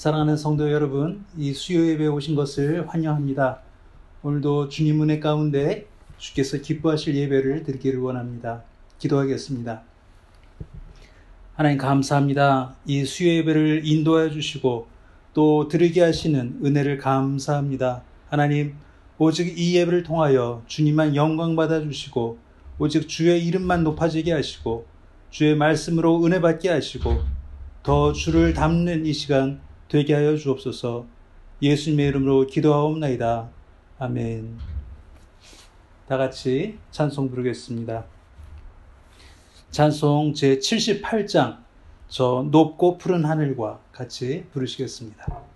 사랑하는 성도 여러분, 이 수요 예배에 오신 것을 환영합니다. 오늘도 주님 은혜 가운데 주께서 기뻐하실 예배를 드리기를 원합니다. 기도하겠습니다. 하나님 감사합니다. 이 수요 예배를 인도하여 주시고 또 드리게 하시는 은혜를 감사합니다. 하나님, 오직 이 예배를 통하여 주님만 영광 받아 주시고 오직 주의 이름만 높아지게 하시고 주의 말씀으로 은혜 받게 하시고 더 주를 닮는 이 시간 되게 하여 주옵소서. 예수님의 이름으로 기도하옵나이다. 아멘. 다 같이 찬송 부르겠습니다. 찬송 제78장 저 높고 푸른 하늘과 같이 부르시겠습니다.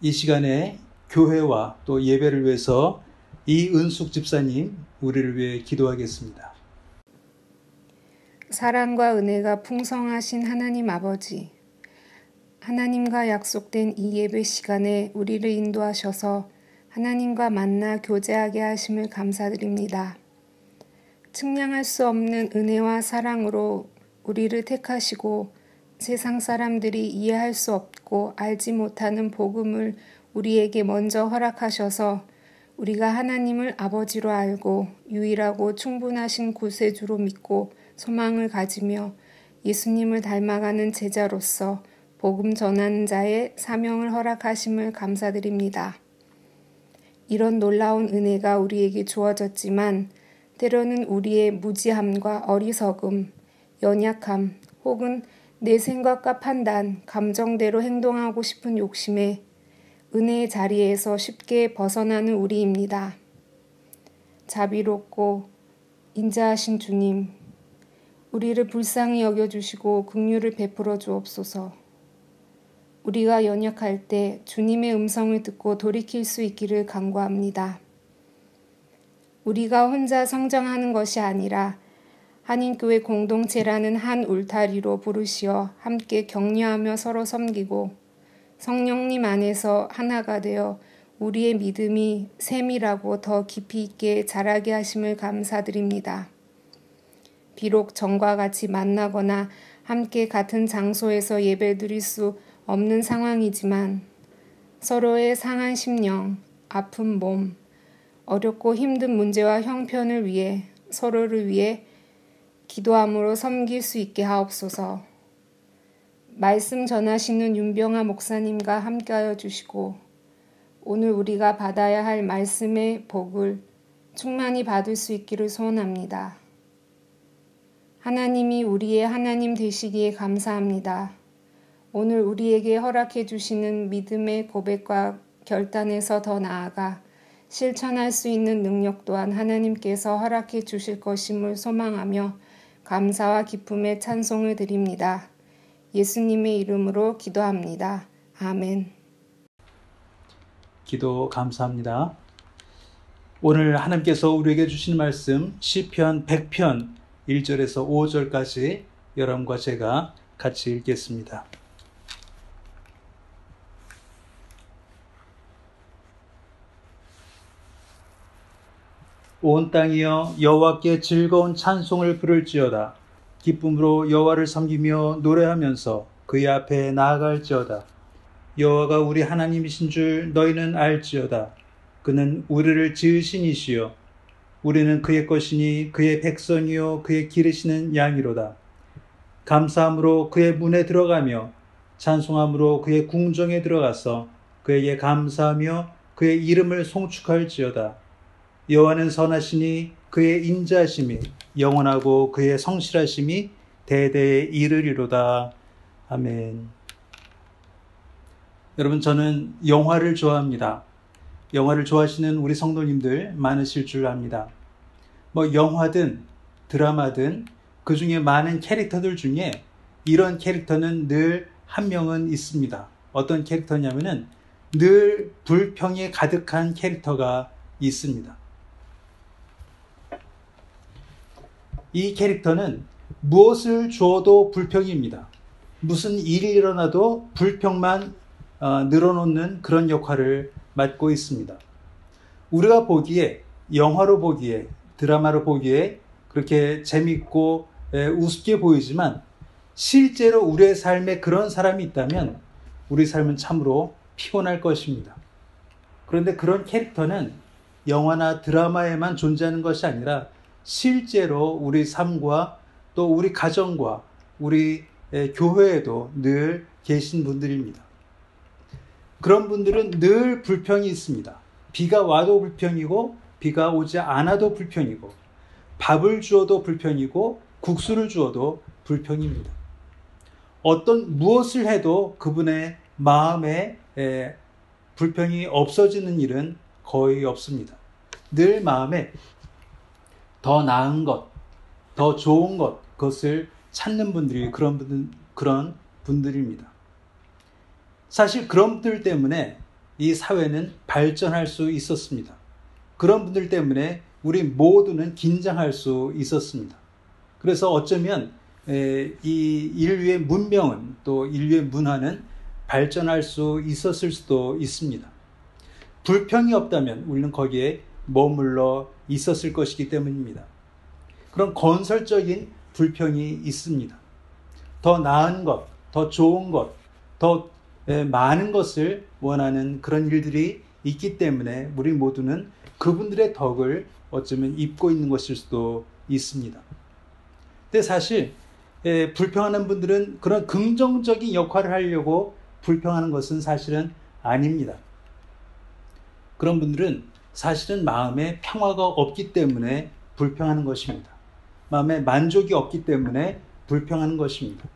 이 시간에 교회와 또 예배를 위해서 이은숙 집사님 우리를 위해 기도하겠습니다. 사랑과 은혜가 풍성하신 하나님 아버지, 하나님과 약속된 이 예배 시간에 우리를 인도하셔서 하나님과 만나 교제하게 하심을 감사드립니다. 측량할 수 없는 은혜와 사랑으로 우리를 택하시고 세상 사람들이 이해할 수 없고 알지 못하는 복음을 우리에게 먼저 허락하셔서 우리가 하나님을 아버지로 알고 유일하고 충분하신 구세주로 믿고 소망을 가지며 예수님을 닮아가는 제자로서 복음 전하는 자의 사명을 허락하심을 감사드립니다. 이런 놀라운 은혜가 우리에게 주어졌지만 때로는 우리의 무지함과 어리석음, 연약함 혹은 내 생각과 판단, 감정대로 행동하고 싶은 욕심에 은혜의 자리에서 쉽게 벗어나는 우리입니다. 자비롭고 인자하신 주님, 우리를 불쌍히 여겨주시고 긍휼을 베풀어 주옵소서. 우리가 연약할 때 주님의 음성을 듣고 돌이킬 수 있기를 간구합니다. 우리가 혼자 성장하는 것이 아니라 한인교회 공동체라는 한 울타리로 부르시어 함께 격려하며 서로 섬기고 성령님 안에서 하나가 되어 우리의 믿음이 세밀하고 더 깊이 있게 자라게 하심을 감사드립니다. 비록 전과 같이 만나거나 함께 같은 장소에서 예배드릴 수 없는 상황이지만 서로의 상한 심령, 아픈 몸, 어렵고 힘든 문제와 형편을 위해 서로를 위해 기도함으로 섬길 수 있게 하옵소서. 말씀 전하시는 윤병아 목사님과 함께하여 주시고 오늘 우리가 받아야 할 말씀의 복을 충만히 받을 수 있기를 소원합니다. 하나님이 우리의 하나님 되시기에 감사합니다. 오늘 우리에게 허락해 주시는 믿음의 고백과 결단에서 더 나아가 실천할 수 있는 능력 또한 하나님께서 허락해 주실 것임을 소망하며 감사와 기쁨의 찬송을 드립니다. 예수님의 이름으로 기도합니다. 아멘. 기도 감사합니다. 오늘 하나님께서 우리에게 주신 말씀 시편 100편 1절에서 5절까지 여러분과 제가 같이 읽겠습니다. 온 땅이여 여호와께 즐거운 찬송을 부를지어다. 기쁨으로 여호와를 섬기며 노래하면서 그의 앞에 나아갈지어다. 여호와가 우리 하나님이신 줄 너희는 알지어다. 그는 우리를 지으신 이시여 우리는 그의 것이니 그의 백성이요 그의 기르시는 양이로다. 감사함으로 그의 문에 들어가며 찬송함으로 그의 궁정에 들어가서 그에게 감사하며 그의 이름을 송축할지어다. 여호와는 선하시니 그의 인자하심이 영원하고 그의 성실하심이 대대에 이르리로다. 아멘. 여러분, 저는 영화를 좋아합니다. 영화를 좋아하시는 우리 성도님들 많으실 줄 압니다. 영화든 드라마든 그 중에 많은 캐릭터들 중에 이런 캐릭터는 늘 한 명은 있습니다. 어떤 캐릭터냐면은 늘 불평에 가득한 캐릭터가 있습니다. 이 캐릭터는 무엇을 주어도 불평입니다. 무슨 일이 일어나도 불평만 늘어놓는 그런 역할을 맡고 있습니다. 우리가 보기에, 영화로 보기에, 드라마로 보기에 그렇게 재밌고 우습게 보이지만 실제로 우리의 삶에 그런 사람이 있다면 우리 삶은 참으로 피곤할 것입니다. 그런데 그런 캐릭터는 영화나 드라마에만 존재하는 것이 아니라 실제로 우리 삶과 또 우리 가정과 우리 교회에도 늘 계신 분들입니다. 그런 분들은 늘 불평이 있습니다. 비가 와도 불평이고 비가 오지 않아도 불평이고 밥을 주어도 불평이고 국수를 주어도 불평입니다. 어떤 무엇을 해도 그분의 마음에 불평이 없어지는 일은 거의 없습니다. 늘 마음에 더 나은 것, 더 좋은 것, 그것을 찾는 분들이 그런 분들입니다. 사실 그런 분들 때문에 이 사회는 발전할 수 있었습니다. 그런 분들 때문에 우리 모두는 긴장할 수 있었습니다. 그래서 어쩌면 이 인류의 문명은 또 인류의 문화는 발전할 수 있었을 수도 있습니다. 불평이 없다면 우리는 거기에 머물러 있었을 것이기 때문입니다. 그런 건설적인 불평이 있습니다. 더 나은 것, 더 좋은 것, 더 많은 것을 원하는 그런 일들이 있기 때문에 우리 모두는 그분들의 덕을 어쩌면 입고 있는 것일 수도 있습니다. 근데 사실 불평하는 분들은 그런 긍정적인 역할을 하려고 불평하는 것은 사실은 아닙니다. 그런 분들은 사실은 마음에 평화가 없기 때문에 불평하는 것입니다. 마음에 만족이 없기 때문에 불평하는 것입니다.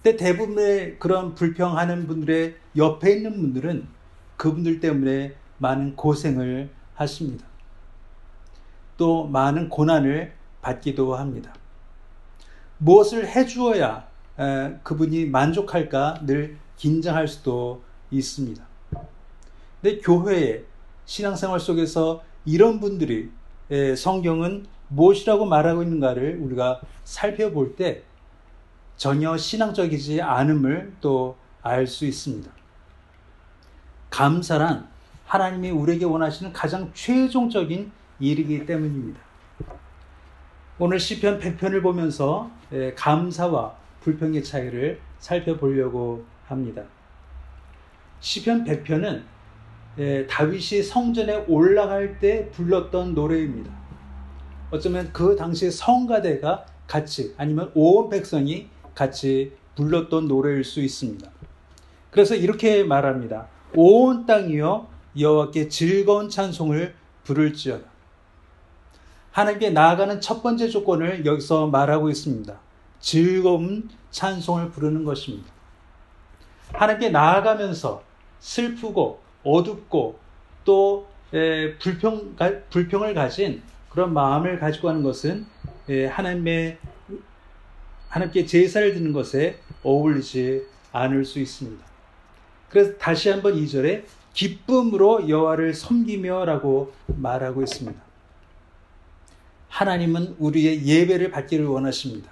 근데 대부분의 그런 불평하는 분들의 옆에 있는 분들은 그분들 때문에 많은 고생을 하십니다. 또 많은 고난을 받기도 합니다. 무엇을 해주어야 그분이 만족할까 늘 긴장할 수도 있습니다. 근데 교회의 신앙생활 속에서 이런 분들이 성경은 무엇이라고 말하고 있는가를 우리가 살펴볼 때 전혀 신앙적이지 않음을 또 알 수 있습니다. 감사란 하나님이 우리에게 원하시는 가장 최종적인 일이기 때문입니다. 오늘 시편 100편을 보면서 감사와 불평의 차이를 살펴보려고 합니다. 시편 100편은 다윗이 성전에 올라갈 때 불렀던 노래입니다. 어쩌면 그 당시 성가대가 같이 아니면 온 백성이 같이 불렀던 노래일 수 있습니다. 그래서 이렇게 말합니다. 온 땅이여 여호와께 즐거운 찬송을 부를지어다. 하나님께 나아가는 첫 번째 조건을 여기서 말하고 있습니다. 즐거운 찬송을 부르는 것입니다. 하나님께 나아가면서 슬프고 어둡고 또 불평을 가진 그런 마음을 가지고 하는 것은 하나님께 제사를 드리는 것에 어울리지 않을 수 있습니다. 그래서 다시 한번 2절에 기쁨으로 여호와를 섬기며 라고 말하고 있습니다. 하나님은 우리의 예배를 받기를 원하십니다.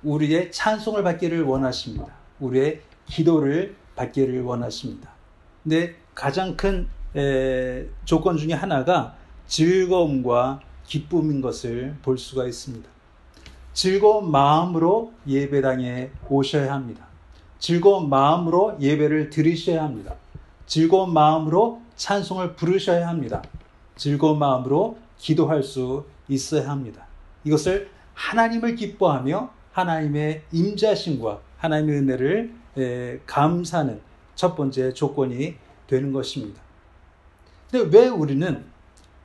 우리의 찬송을 받기를 원하십니다. 우리의 기도를 받기를 원하십니다. 근데 가장 큰 조건 중에 하나가 즐거움과 기쁨인 것을 볼 수가 있습니다. 즐거운 마음으로 예배당에 오셔야 합니다. 즐거운 마음으로 예배를 드리셔야 합니다. 즐거운 마음으로 찬송을 부르셔야 합니다. 즐거운 마음으로 기도할 수 있어야 합니다. 이것을 하나님을 기뻐하며 하나님의 임재하심과 하나님의 은혜를 감사하는 첫 번째 조건이 되는 것입니다. 근데 왜 우리는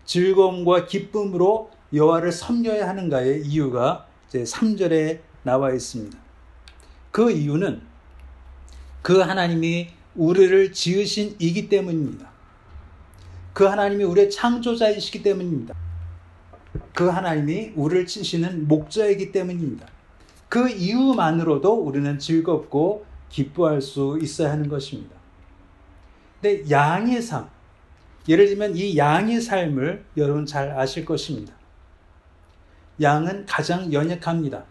즐거움과 기쁨으로 여호와를 섬겨야 하는가의 이유가 이제 3절에 나와 있습니다. 그 이유는 그 하나님이 우리를 지으신 이기 때문입니다. 그 하나님이 우리의 창조자이시기 때문입니다. 그 하나님이 우리를 치시는 목자이기 때문입니다. 그 이유만으로도 우리는 즐겁고 기뻐할 수 있어야 하는 것입니다. 근데 양의 삶, 예를 들면 이 양의 삶을 여러분 잘 아실 것입니다. 양은 가장 연약합니다.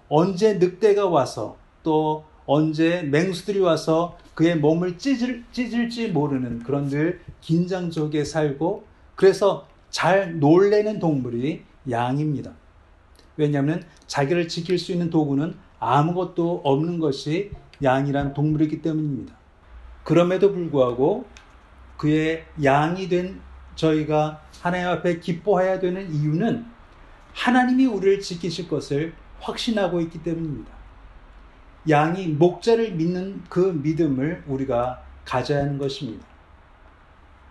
언제 늑대가 와서 또 언제 맹수들이 와서 그의 몸을 찢을지 모르는 그런 늘 긴장 속에 살고 그래서 잘 놀래는 동물이 양입니다. 왜냐하면 자기를 지킬 수 있는 도구는 아무것도 없는 것이 양이란 동물이기 때문입니다. 그럼에도 불구하고 그의 양이 된 저희가 하나님 앞에 기뻐해야 되는 이유는 하나님이 우리를 지키실 것을 확신하고 있기 때문입니다. 양이 목자를 믿는 그 믿음을 우리가 가져야 하는 것입니다.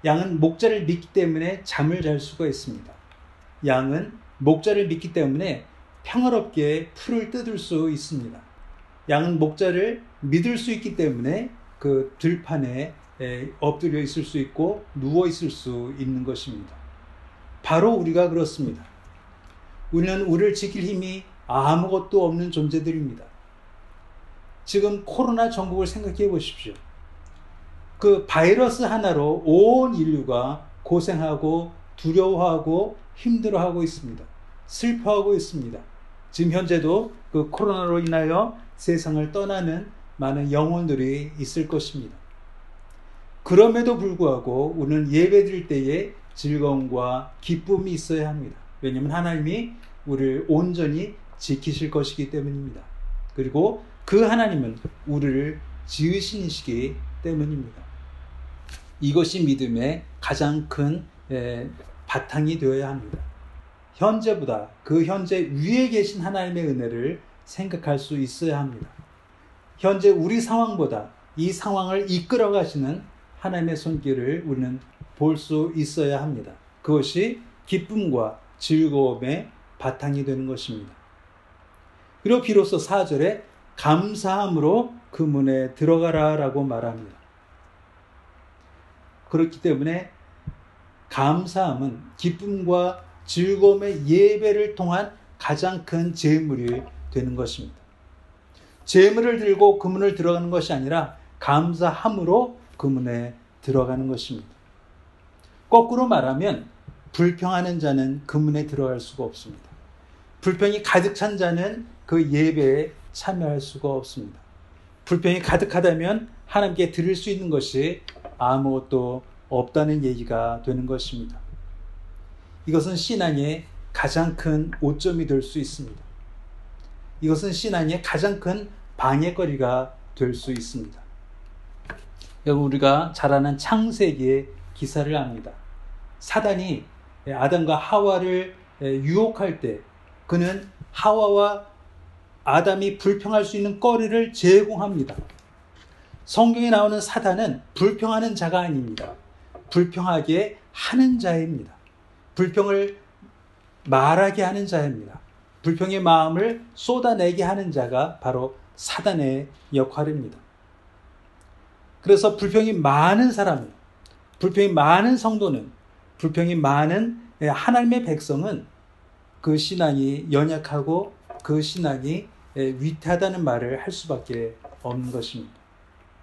양은 목자를 믿기 때문에 잠을 잘 수가 있습니다. 양은 목자를 믿기 때문에 평화롭게 풀을 뜯을 수 있습니다. 양은 목자를 믿을 수 있기 때문에 그 들판에 엎드려 있을 수 있고 누워 있을 수 있는 것입니다. 바로 우리가 그렇습니다. 우리는 우리를 지킬 힘이 아무것도 없는 존재들입니다. 지금 코로나 전국을 생각해 보십시오. 그 바이러스 하나로 온 인류가 고생하고 두려워하고 힘들어하고 있습니다. 슬퍼하고 있습니다. 지금 현재도 그 코로나로 인하여 세상을 떠나는 많은 영혼들이 있을 것입니다. 그럼에도 불구하고 우리는 예배드릴 때에 즐거움과 기쁨이 있어야 합니다. 왜냐하면 하나님이 우리를 온전히 지키실 것이기 때문입니다. 그리고 그 하나님은 우리를 지으신 이시기 때문입니다. 이것이 믿음의 가장 큰 바탕이 되어야 합니다. 현재보다 그 현재 위에 계신 하나님의 은혜를 생각할 수 있어야 합니다. 현재 우리 상황보다 이 상황을 이끌어 가시는 하나님의 손길을 우리는 볼 수 있어야 합니다. 그것이 기쁨과 즐거움의 바탕이 되는 것입니다. 그리고 비로소 4절에 감사함으로 그 문에 들어가라라고 말합니다. 그렇기 때문에 감사함은 기쁨과 즐거움의 예배를 통한 가장 큰 제물이 되는 것입니다. 제물을 들고 그 문을 들어가는 것이 아니라 감사함으로 그 문에 들어가는 것입니다. 거꾸로 말하면 불평하는 자는 그 문에 들어갈 수가 없습니다. 불평이 가득 찬 자는 그 예배에 참여할 수가 없습니다. 불평이 가득하다면 하나님께 드릴 수 있는 것이 아무것도 없다는 얘기가 되는 것입니다. 이것은 신앙의 가장 큰 오점이 될 수 있습니다. 이것은 신앙의 가장 큰 방해거리가 될 수 있습니다. 여러분, 우리가 잘 아는 창세기의 기사를 압니다. 사단이 아담과 하와를 유혹할 때 그는 하와와 아담이 불평할 수 있는 거리를 제공합니다. 성경에 나오는 사단은 불평하는 자가 아닙니다. 불평하게 하는 자입니다. 불평을 말하게 하는 자입니다. 불평의 마음을 쏟아내게 하는 자가 바로 사단의 역할입니다. 그래서 불평이 많은 사람은, 불평이 많은 성도는, 불평이 많은 하나님의 백성은 그 신앙이 연약하고 그 신앙이 위태하다는 말을 할 수밖에 없는 것입니다.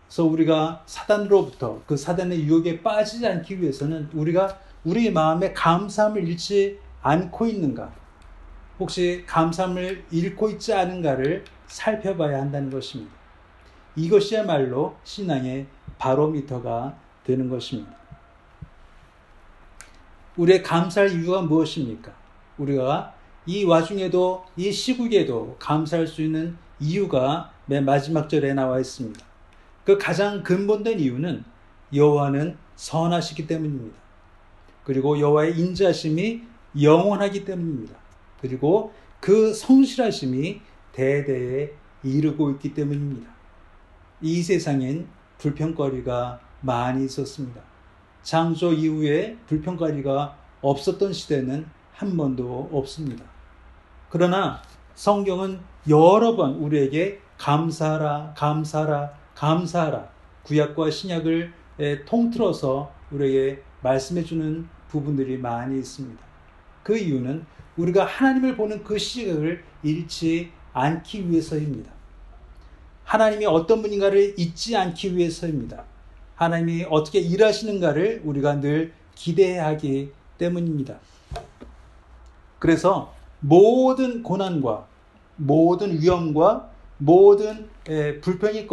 그래서 우리가 사단으로부터 그 사단의 유혹에 빠지지 않기 위해서는 우리가 우리 마음에 감사함을 잃지 않고 있는가, 혹시 감사함을 잃고 있지 않은가를 살펴봐야 한다는 것입니다. 이것이야말로 신앙의 바로미터가 되는 것입니다. 우리의 감사할 이유가 무엇입니까? 우리가 이 와중에도, 이 시국에도 감사할 수 있는 이유가 맨 마지막 절에 나와 있습니다. 그 가장 근본된 이유는 여호와는 선하시기 때문입니다. 그리고 여호와의 인자심이 영원하기 때문입니다. 그리고 그 성실하심이 대대에 이르고 있기 때문입니다. 이 세상엔 불평거리가 많이 있었습니다. 창조 이후에 불평거리가 없었던 시대는 한 번도 없습니다. 그러나 성경은 여러 번 우리에게 감사하라, 감사하라, 감사하라, 구약과 신약을 통틀어서 우리에게 말씀해 주는 부분들이 많이 있습니다. 그 이유는 우리가 하나님을 보는 그 시각을 잃지 않기 위해서입니다. 하나님이 어떤 분인가를 잊지 않기 위해서입니다. 하나님이 어떻게 일하시는가를 우리가 늘 기대하기 때문입니다. 그래서 모든 고난과 모든 위험과 모든 불평의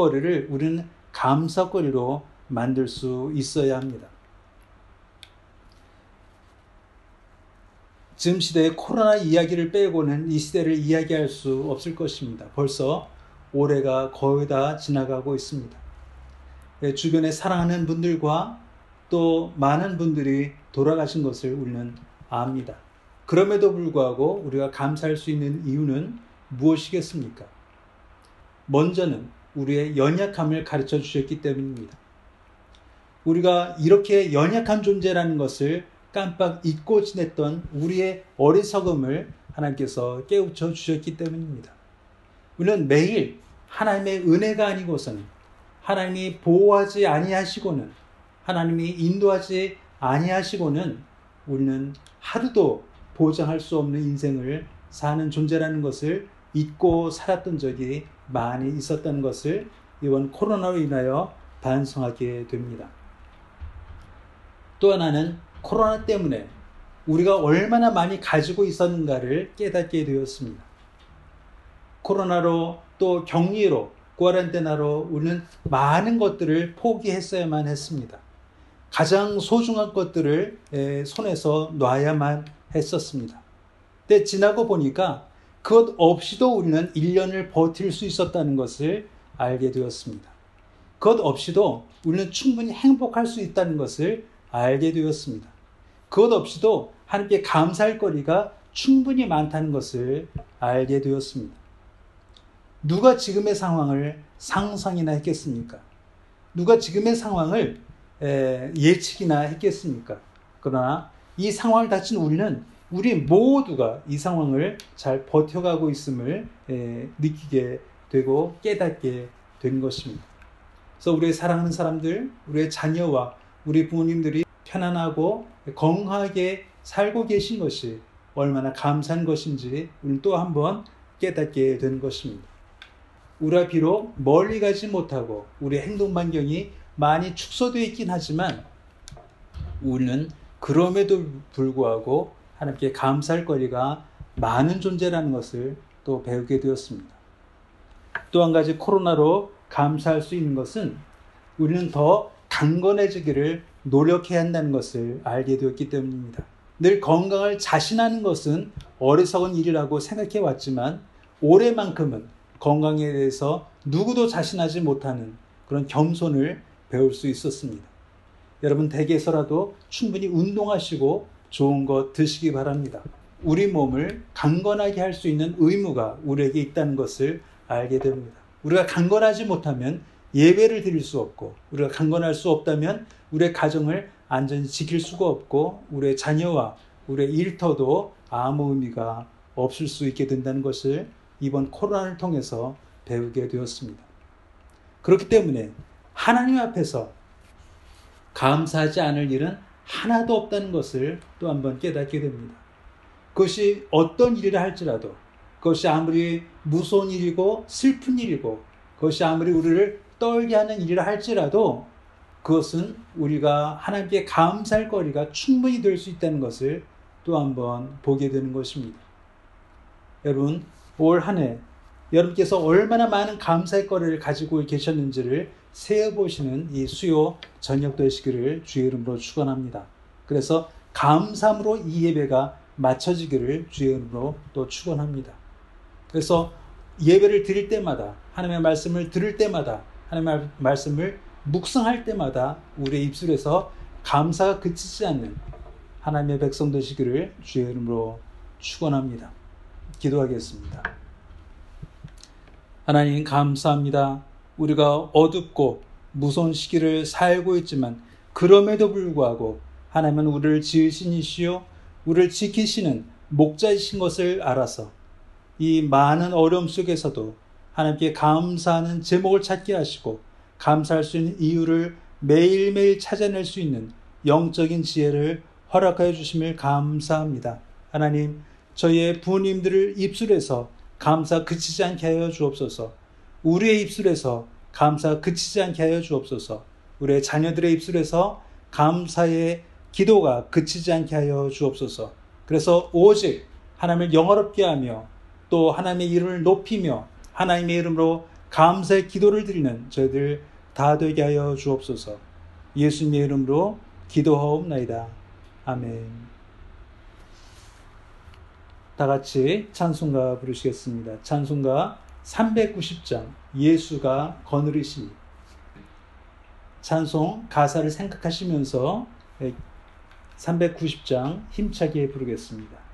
우리는 감사거리로 만들 수 있어야 합니다. 지금 시대의 코로나 이야기를 빼고는 이 시대를 이야기할 수 없을 것입니다. 벌써 올해가 거의 다 지나가고 있습니다. 주변에 사랑하는 분들과 또 많은 분들이 돌아가신 것을 우리는 압니다. 그럼에도 불구하고 우리가 감사할 수 있는 이유는 무엇이겠습니까? 먼저는 우리의 연약함을 가르쳐 주셨기 때문입니다. 우리가 이렇게 연약한 존재라는 것을 깜빡 잊고 지냈던 우리의 어리석음을 하나님께서 깨우쳐 주셨기 때문입니다. 우리는 매일 하나님의 은혜가 아니고서는, 하나님이 보호하지 아니하시고는, 하나님이 인도하지 아니하시고는 우리는 하루도 보장할 수 없는 인생을 사는 존재라는 것을 잊고 살았던 적이 많이 있었다는 것을 이번 코로나로 인하여 반성하게 됩니다. 또 하나는 코로나 때문에 우리가 얼마나 많이 가지고 있었는가를 깨닫게 되었습니다. 코로나로 또 격리로, 쿼런타인으로 우리는 많은 것들을 포기했어야만 했습니다. 가장 소중한 것들을 손에서 놔야만 했었습니다. 근데 지나고 보니까 그것 없이도 우리는 1년을 버틸 수 있었다는 것을 알게 되었습니다. 그것 없이도 우리는 충분히 행복할 수 있다는 것을 알게 되었습니다. 그것 없이도 하나님께 감사할 거리가 충분히 많다는 것을 알게 되었습니다. 누가 지금의 상황을 상상이나 했겠습니까? 누가 지금의 상황을 예측이나 했겠습니까? 그러나 이 상황을 닥친 우리 모두가 이 상황을 잘 버텨가고 있음을 느끼게 되고 깨닫게 된 것입니다. 그래서 우리의 사랑하는 사람들, 우리의 자녀와 우리 부모님들이 편안하고 건강하게 살고 계신 것이 얼마나 감사한 것인지 우리는 또 한번 깨닫게 되는 것입니다. 우리가 비록 멀리 가지 못하고 우리의 행동 반경이 많이 축소되어 있긴 하지만 우리는 그럼에도 불구하고 하나님께 감사할 거리가 많은 존재라는 것을 또 배우게 되었습니다. 또 한 가지 코로나로 감사할 수 있는 것은 우리는 더 강건해지기를 노력해야 한다는 것을 알게 되었기 때문입니다. 늘 건강을 자신하는 것은 어리석은 일이라고 생각해 왔지만 올해만큼은 건강에 대해서 누구도 자신하지 못하는 그런 겸손을 배울 수 있었습니다. 여러분 댁에서라도 충분히 운동하시고 좋은 것 드시기 바랍니다. 우리 몸을 강건하게 할 수 있는 의무가 우리에게 있다는 것을 알게 됩니다. 우리가 강건하지 못하면 예배를 드릴 수 없고 우리가 강건할 수 없다면 우리의 가정을 안전히 지킬 수가 없고 우리의 자녀와 우리의 일터도 아무 의미가 없을 수 있게 된다는 것을 이번 코로나를 통해서 배우게 되었습니다. 그렇기 때문에 하나님 앞에서 감사하지 않을 일은 하나도 없다는 것을 또 한번 깨닫게 됩니다. 그것이 어떤 일이라 할지라도 그것이 아무리 무서운 일이고 슬픈 일이고 그것이 아무리 우리를 떨게 하는 일이라 할지라도 그것은 우리가 하나님께 감사할 거리가 충분히 될 수 있다는 것을 또 한번 보게 되는 것입니다. 여러분 올 한 해 여러분께서 얼마나 많은 감사의 거리를 가지고 계셨는지를 세어보시는 이 수요 저녁 되시기를 주의 이름으로 축원합니다. 그래서 감사함으로 이 예배가 마쳐지기를 주의 이름으로 또 축원합니다. 그래서 예배를 드릴 때마다 하나님의 말씀을 들을 때마다 하나님의 말씀을 묵상할 때마다 우리의 입술에서 감사가 그치지 않는 하나님의 백성 되시기를 주의 이름으로 축원합니다. 기도하겠습니다. 하나님 감사합니다. 우리가 어둡고 무서운 시기를 살고 있지만 그럼에도 불구하고 하나님은 우리를 지으신 이시요 우리를 지키시는 목자이신 것을 알아서 이 많은 어려움 속에서도 하나님께 감사하는 제목을 찾게 하시고 감사할 수 있는 이유를 매일매일 찾아낼 수 있는 영적인 지혜를 허락하여 주심을 감사합니다. 하나님 저희의 부모님들을 입술에서 감사 그치지 않게 하여 주옵소서. 우리의 입술에서 감사 그치지 않게 하여 주옵소서. 우리의 자녀들의 입술에서 감사의 기도가 그치지 않게 하여 주옵소서. 그래서 오직 하나님을 영화롭게 하며 또 하나님의 이름을 높이며 하나님의 이름으로 감사의 기도를 드리는 저희들 다 되게 하여 주옵소서. 예수님의 이름으로 기도하옵나이다. 아멘. 다 같이 찬송가 부르시겠습니다. 찬송가 390장 예수가 거느리시니. 찬송 가사를 생각하시면서 390장 힘차게 부르겠습니다.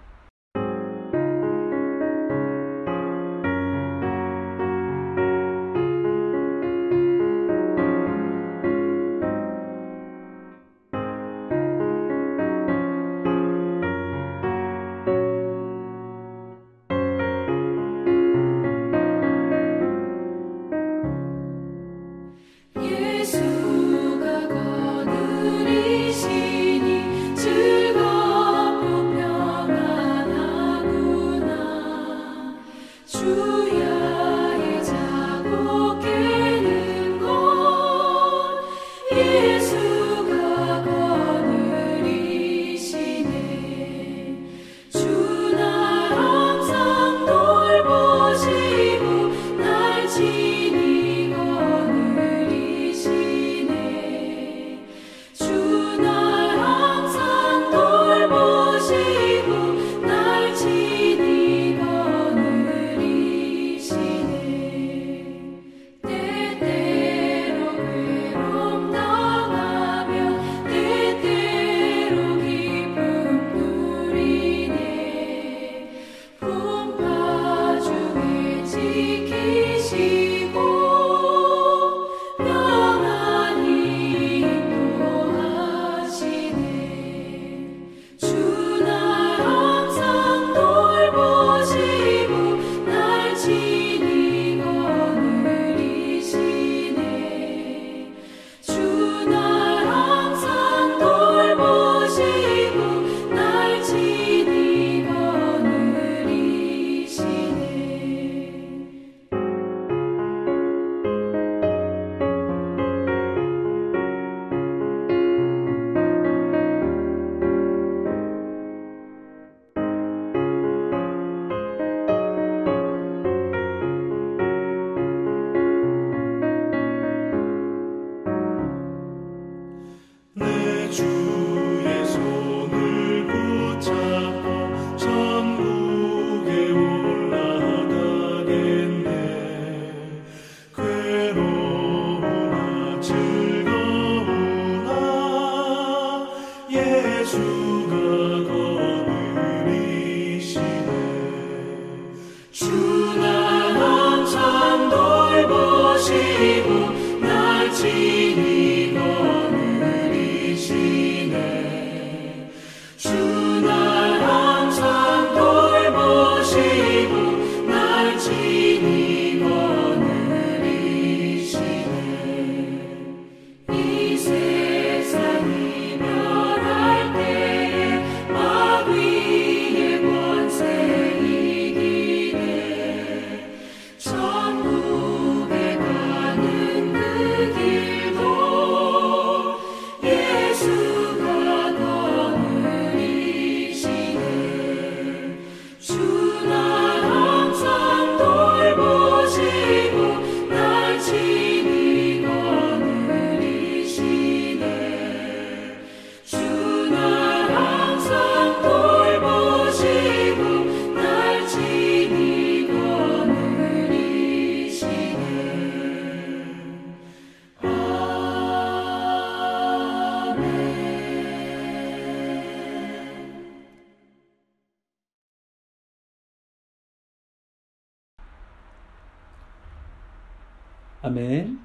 아멘.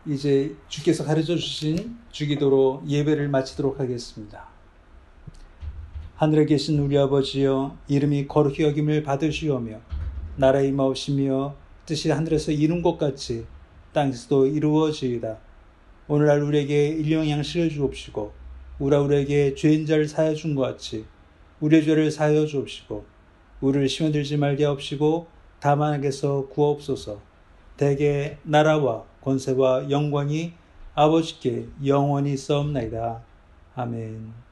이제 주께서 가르쳐 주신 주기도로 예배를 마치도록 하겠습니다. 하늘에 계신 우리 아버지여, 이름이 거룩히 여김을 받으시오며 나라의 임하옵시며 뜻이 하늘에서 이룬 것 같이 땅에서도 이루어지이다. 오늘날 우리에게 일용 양식을 주옵시고 우리에게 죄인 자를 사하여 준 것 같이 우리의 죄를 사하여 주옵시고 우리를 시험에 들지 말게 하옵시고 다만 악에서 구하옵소서. 대개 나라와 권세와 영광이 아버지께 영원히 있사옵나이다. 아멘.